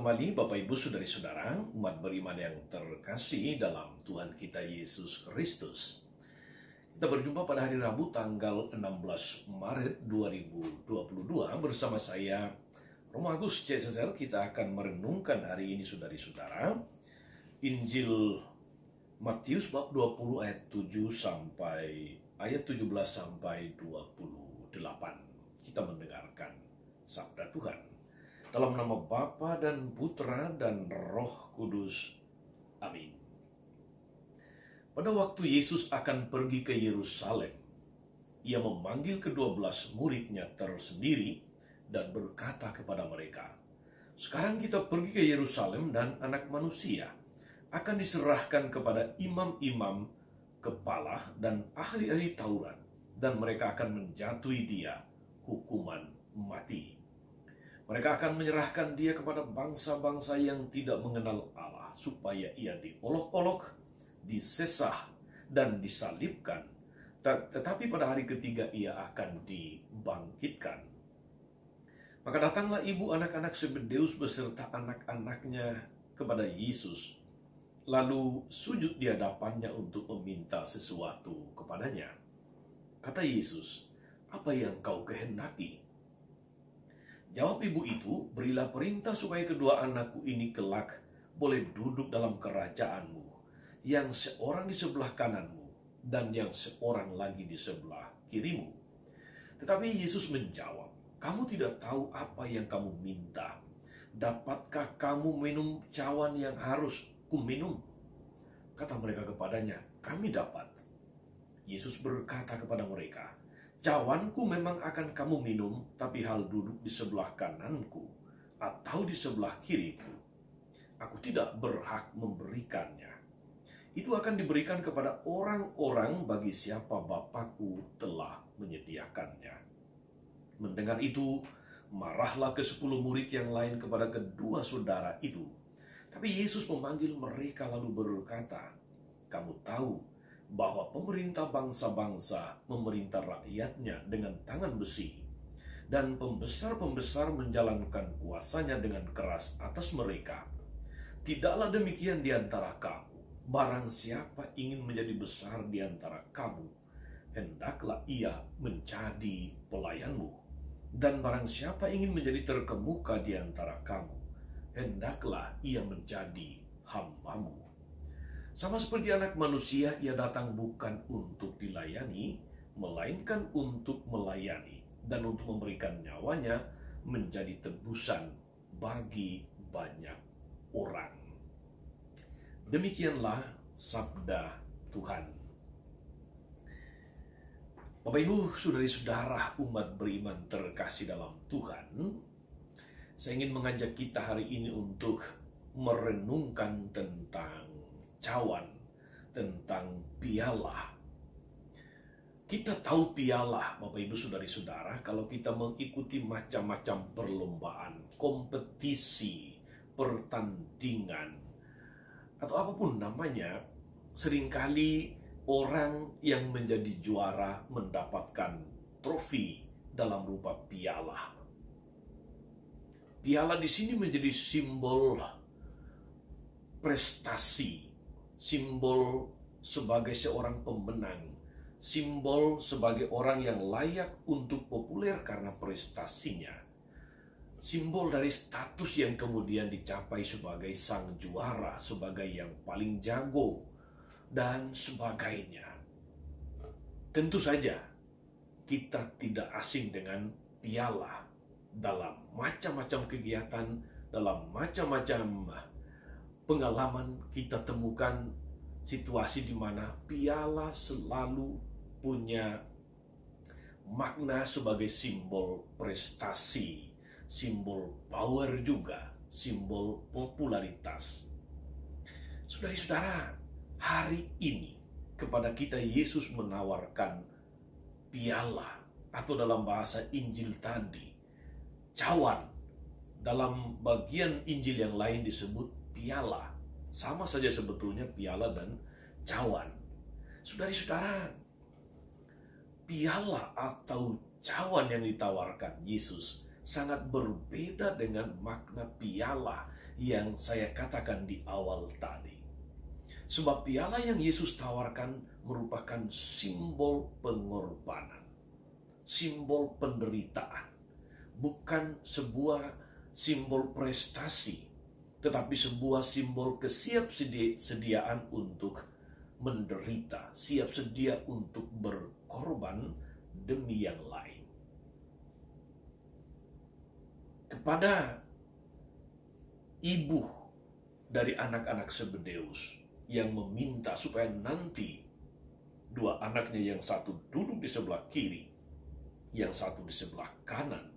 kembali Bapak Ibu Saudara-saudara, umat beriman yang terkasih dalam Tuhan kita Yesus Kristus. Kita berjumpa pada hari Rabu tanggal 16 Maret 2022 bersama saya Romo Agus CSSR. Kita akan merenungkan hari ini saudari-saudara Injil Matius bab 20 ayat 7 sampai ayat 17 sampai 28. Kita mendengarkan sabda Tuhan. Dalam nama Bapa dan Putra dan Roh Kudus. Amin. Pada waktu Yesus akan pergi ke Yerusalem, ia memanggil ke-12 muridnya tersendiri dan berkata kepada mereka, "Sekarang kita pergi ke Yerusalem dan Anak Manusia akan diserahkan kepada imam-imam, kepala dan ahli-ahli Taurat, dan mereka akan menjatuhi dia hukuman mati. Mereka akan menyerahkan dia kepada bangsa-bangsa yang tidak mengenal Allah, supaya ia diolok-olok, disesah, dan disalibkan. Tetapi pada hari ketiga ia akan dibangkitkan." Maka datanglah ibu anak-anak Zebedeus beserta anak-anaknya kepada Yesus, lalu sujud di hadapannya untuk meminta sesuatu kepadanya. Kata Yesus, "Apa yang kau kehendaki?" Jawab ibu itu, "Berilah perintah supaya kedua anakku ini kelak boleh duduk dalam kerajaanmu, yang seorang di sebelah kananmu dan yang seorang lagi di sebelah kirimu." Tetapi Yesus menjawab, "Kamu tidak tahu apa yang kamu minta. Dapatkah kamu minum cawan yang harus kuminum?" Kata mereka kepadanya, "Kami dapat." Yesus berkata kepada mereka, "Cawanku memang akan kamu minum, tapi hal duduk di sebelah kananku atau di sebelah kiriku, aku tidak berhak memberikannya. Itu akan diberikan kepada orang-orang bagi siapa Bapakku telah menyediakannya." Mendengar itu, marahlah ke-10 murid yang lain kepada kedua saudara itu. Tapi Yesus memanggil mereka lalu berkata, "Kamu tahu bahwa pemerintah bangsa-bangsa memerintah rakyatnya dengan tangan besi, dan pembesar-pembesar menjalankan kuasanya dengan keras atas mereka. Tidaklah demikian di antara kamu. Barang siapa ingin menjadi besar di antara kamu, hendaklah ia menjadi pelayanmu. Dan barang siapa ingin menjadi terkemuka di antara kamu, hendaklah ia menjadi hambamu. Sama seperti Anak Manusia, ia datang bukan untuk dilayani, melainkan untuk melayani dan untuk memberikan nyawanya menjadi tebusan bagi banyak orang." Demikianlah sabda Tuhan. Bapak Ibu, saudari-saudara umat beriman terkasih dalam Tuhan, saya ingin mengajak kita hari ini untuk merenungkan tentang cawan, tentang piala. Kita tahu piala, Bapak Ibu saudari-saudara, kalau kita mengikuti macam-macam perlombaan, kompetisi, pertandingan, atau apapun namanya, seringkali orang yang menjadi juara mendapatkan trofi dalam rupa piala. Piala di sini menjadi simbol prestasi, simbol sebagai seorang pemenang, simbol sebagai orang yang layak untuk populer karena prestasinya, simbol dari status yang kemudian dicapai sebagai sang juara, sebagai yang paling jago, dan sebagainya. Tentu saja kita tidak asing dengan piala dalam macam-macam kegiatan, dalam macam-macam pengalaman. Kita temukan situasi di mana piala selalu punya makna sebagai simbol prestasi, simbol power juga, simbol popularitas. Saudari-saudara, hari ini kepada kita Yesus menawarkan piala, atau dalam bahasa Injil tadi, cawan. Dalam bagian Injil yang lain disebut piala. Sama saja sebetulnya piala dan cawan. Saudari-saudara, piala atau cawan yang ditawarkan Yesus sangat berbeda dengan makna piala yang saya katakan di awal tadi. Sebab piala yang Yesus tawarkan merupakan simbol pengorbanan, simbol penderitaan, bukan sebuah simbol prestasi, tetapi sebuah simbol kesiapsediaan untuk menderita, siap sedia untuk berkorban demi yang lain. Kepada ibu dari anak-anak Zebedeus yang meminta supaya nanti dua anaknya, yang satu duduk di sebelah kiri, yang satu di sebelah kanan,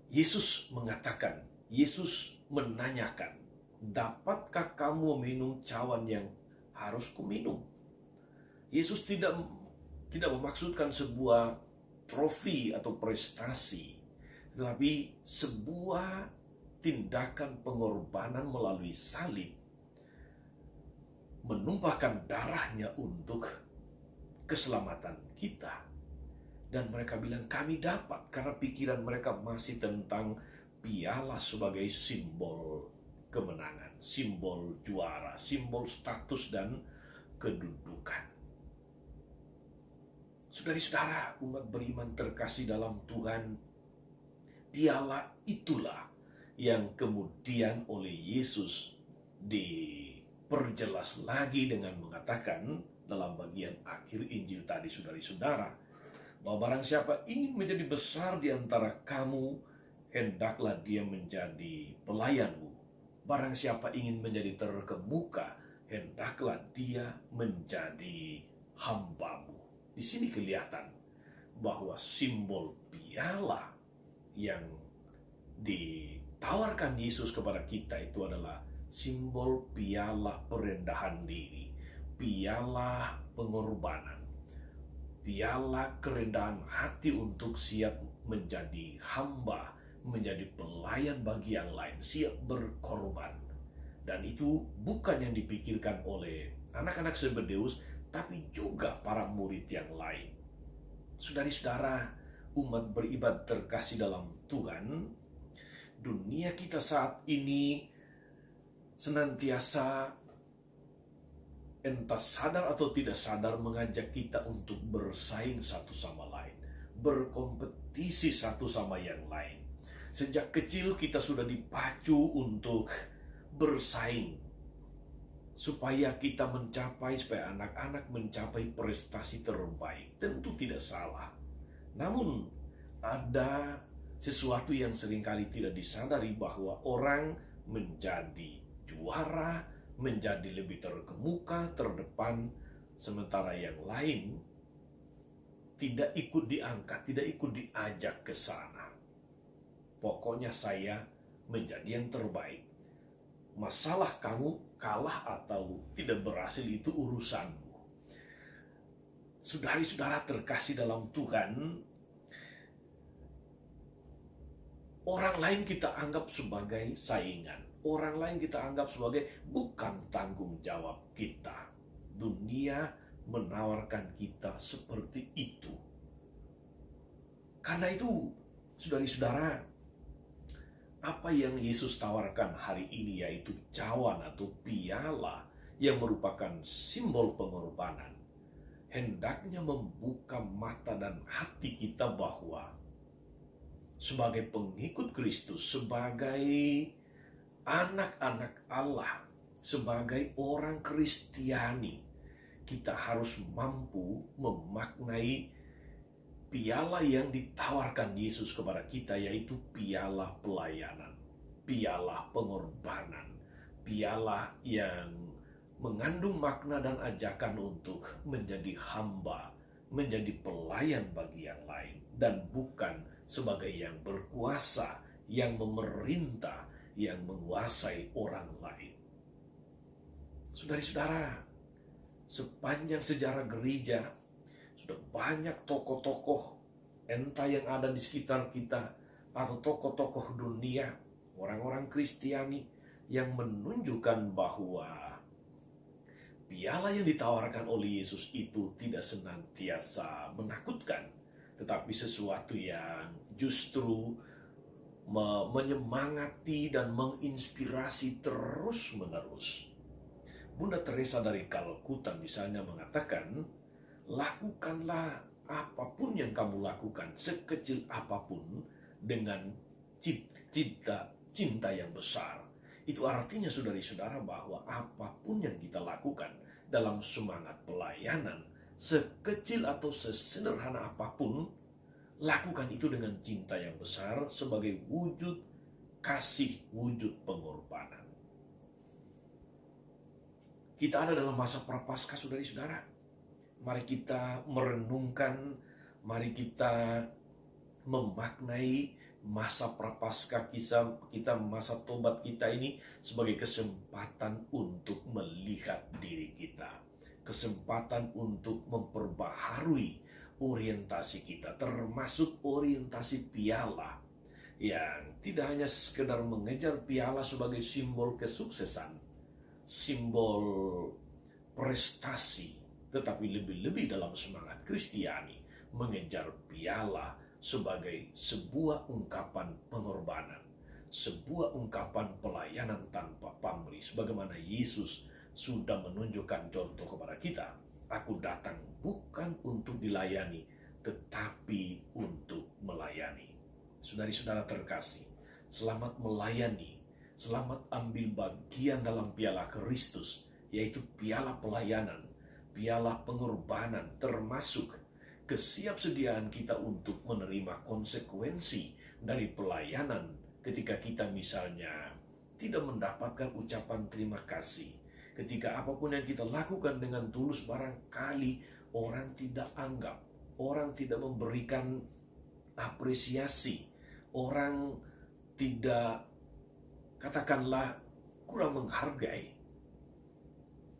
Yesus mengatakan, Yesus menanyakan, dapatkah kamu minum cawan yang harus kuminum? Yesus tidak memaksudkan sebuah trofi atau prestasi, tetapi sebuah tindakan pengorbanan melalui salib, menumpahkan darahnya untuk keselamatan kita. Dan mereka bilang, kami dapat, karena pikiran mereka masih tentang piala sebagai simbol kemenangan, simbol juara, simbol status dan kedudukan. Saudara-saudara, umat beriman terkasih dalam Tuhan, piala itulah yang kemudian oleh Yesus diperjelas lagi dengan mengatakan dalam bagian akhir Injil tadi, saudara-saudara, bahwa barang siapa ingin menjadi besar di antara kamu, hendaklah dia menjadi pelayanmu. Barang siapa ingin menjadi terkemuka, hendaklah dia menjadi hambamu. Di sini kelihatan bahwa simbol piala yang ditawarkan Yesus kepada kita itu adalah simbol piala perendahan diri, piala pengorbanan, piala kerendahan hati untuk siap menjadi hamba, menjadi pelayan bagi yang lain, siap berkorban. Dan itu bukan yang dipikirkan oleh anak-anak Zebedeus, tapi juga para murid yang lain. Saudara-saudara, umat beribadah terkasih dalam Tuhan, dunia kita saat ini senantiasa, entah sadar atau tidak sadar, mengajak kita untuk bersaing satu sama lain, berkompetisi satu sama yang lain. Sejak kecil kita sudah dipacu untuk bersaing, supaya kita mencapai, supaya anak-anak mencapai prestasi terbaik. Tentu tidak salah. Namun ada sesuatu yang seringkali tidak disadari, bahwa orang menjadi juara, menjadi lebih terkemuka, terdepan, sementara yang lain tidak ikut diangkat, tidak ikut diajak ke sana. Pokoknya saya menjadi yang terbaik. Masalah kamu kalah atau tidak berhasil itu urusanmu. Saudari-saudara terkasih dalam Tuhan, orang lain kita anggap sebagai saingan. Orang lain kita anggap sebagai bukan tanggung jawab kita. Dunia menawarkan kita seperti itu. Karena itu, saudari-saudara, apa yang Yesus tawarkan hari ini yaitu cawan atau piala yang merupakan simbol pengorbanan, hendaknya membuka mata dan hati kita bahwa sebagai pengikut Kristus, sebagai anak-anak Allah, sebagai orang Kristiani, kita harus mampu memaknai piala yang ditawarkan Yesus kepada kita, yaitu piala pelayanan, piala pengorbanan, piala yang mengandung makna dan ajakan untuk menjadi hamba, menjadi pelayan bagi yang lain, dan bukan sebagai yang berkuasa, yang memerintah, yang menguasai orang lain. Saudara-saudara, sepanjang sejarah gereja, sudah banyak tokoh-tokoh, entah yang ada di sekitar kita, atau tokoh-tokoh dunia, orang-orang Kristiani, yang menunjukkan bahwa piala yang ditawarkan oleh Yesus itu tidak senantiasa menakutkan, tetapi sesuatu yang justru menyemangati dan menginspirasi terus-menerus. Bunda Teresa dari Kalkuta misalnya mengatakan, lakukanlah apapun yang kamu lakukan, sekecil apapun, dengan cinta yang besar. Itu artinya saudari-saudara bahwa apapun yang kita lakukan dalam semangat pelayanan, sekecil atau sesederhana apapun, lakukan itu dengan cinta yang besar sebagai wujud kasih, wujud pengorbanan. Kita ada dalam masa prapaskah, saudari-saudara. Mari kita merenungkan, mari kita memaknai masa prapaskah kita, masa tobat kita ini sebagai kesempatan untuk melihat diri kita. Kesempatan untuk memperbaharui orientasi kita, termasuk orientasi piala. Yang tidak hanya sekedar mengejar piala sebagai simbol kesuksesan, simbol prestasi, tetapi lebih-lebih dalam semangat Kristiani mengejar piala sebagai sebuah ungkapan pengorbanan, sebuah ungkapan pelayanan tanpa pamrih, sebagaimana Yesus sudah menunjukkan contoh kepada kita. Aku datang bukan untuk dilayani, tetapi untuk melayani. Saudari-saudara terkasih, selamat melayani, selamat ambil bagian dalam piala Kristus, yaitu piala pelayanan, piala pengorbanan, termasuk kesiapsediaan kita untuk menerima konsekuensi dari pelayanan ketika kita misalnya tidak mendapatkan ucapan terima kasih. Ketika apapun yang kita lakukan dengan tulus, barangkali orang tidak anggap, orang tidak memberikan apresiasi, orang tidak, katakanlah, kurang menghargai.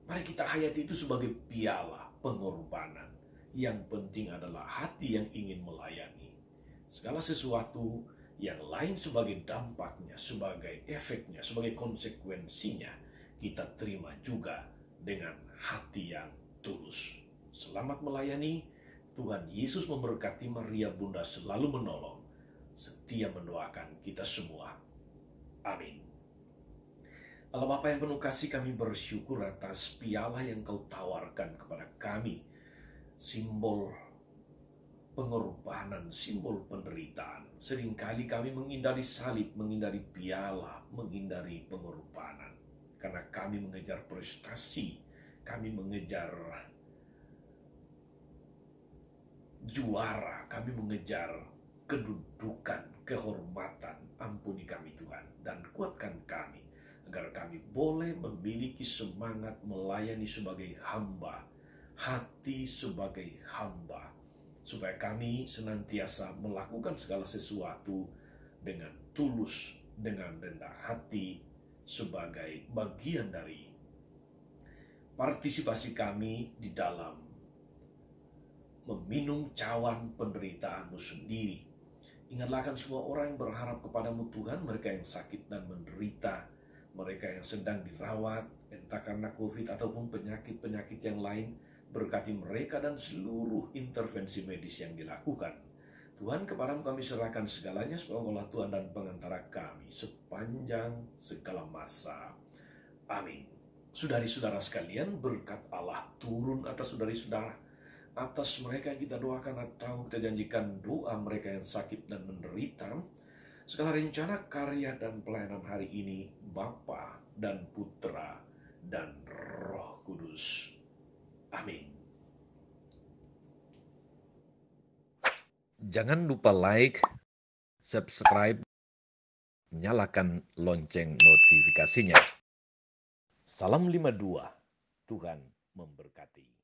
Mari kita hayati itu sebagai piala pengorbanan. Yang penting adalah hati yang ingin melayani. Segala sesuatu yang lain sebagai dampaknya, sebagai efeknya, sebagai konsekuensinya, kita terima juga dengan hati yang tulus. Selamat melayani. Tuhan Yesus memberkati. Maria Bunda selalu menolong, setia mendoakan kita semua. Amin. Allah Bapa yang penuh kasih, kami bersyukur atas piala yang Kau tawarkan kepada kami. Simbol pengorbanan, simbol penderitaan. Seringkali kami menghindari salib, menghindari piala, menghindari pengorbanan. Karena kami mengejar prestasi, kami mengejar juara, kami mengejar kedudukan, kehormatan. Ampuni kami Tuhan, dan kuatkan kami, agar kami boleh memiliki semangat melayani sebagai hamba, hati sebagai hamba, supaya kami senantiasa melakukan segala sesuatu dengan tulus, dengan rendah hati, sebagai bagian dari partisipasi kami di dalam meminum cawan penderitaan-Mu sendiri. Ingatlah akan semua orang yang berharap kepada-Mu Tuhan, mereka yang sakit dan menderita, mereka yang sedang dirawat, entah karena COVID ataupun penyakit-penyakit yang lain. Berkati mereka dan seluruh intervensi medis yang dilakukan. Tuhan, kepada-Mu kami serahkan segalanya, supaya Engkaulah Tuhan dan pengantara kami sepanjang segala masa. Amin. Saudari-saudara sekalian, berkat Allah turun atas saudari-saudara, atas mereka yang kita doakan atau kita janjikan doa mereka yang sakit dan menderita. Segala rencana, karya, dan pelayanan hari ini, Bapa dan Putra dan Roh Kudus. Amin. Jangan lupa like, subscribe, nyalakan lonceng notifikasinya. Salam 52, Tuhan memberkati.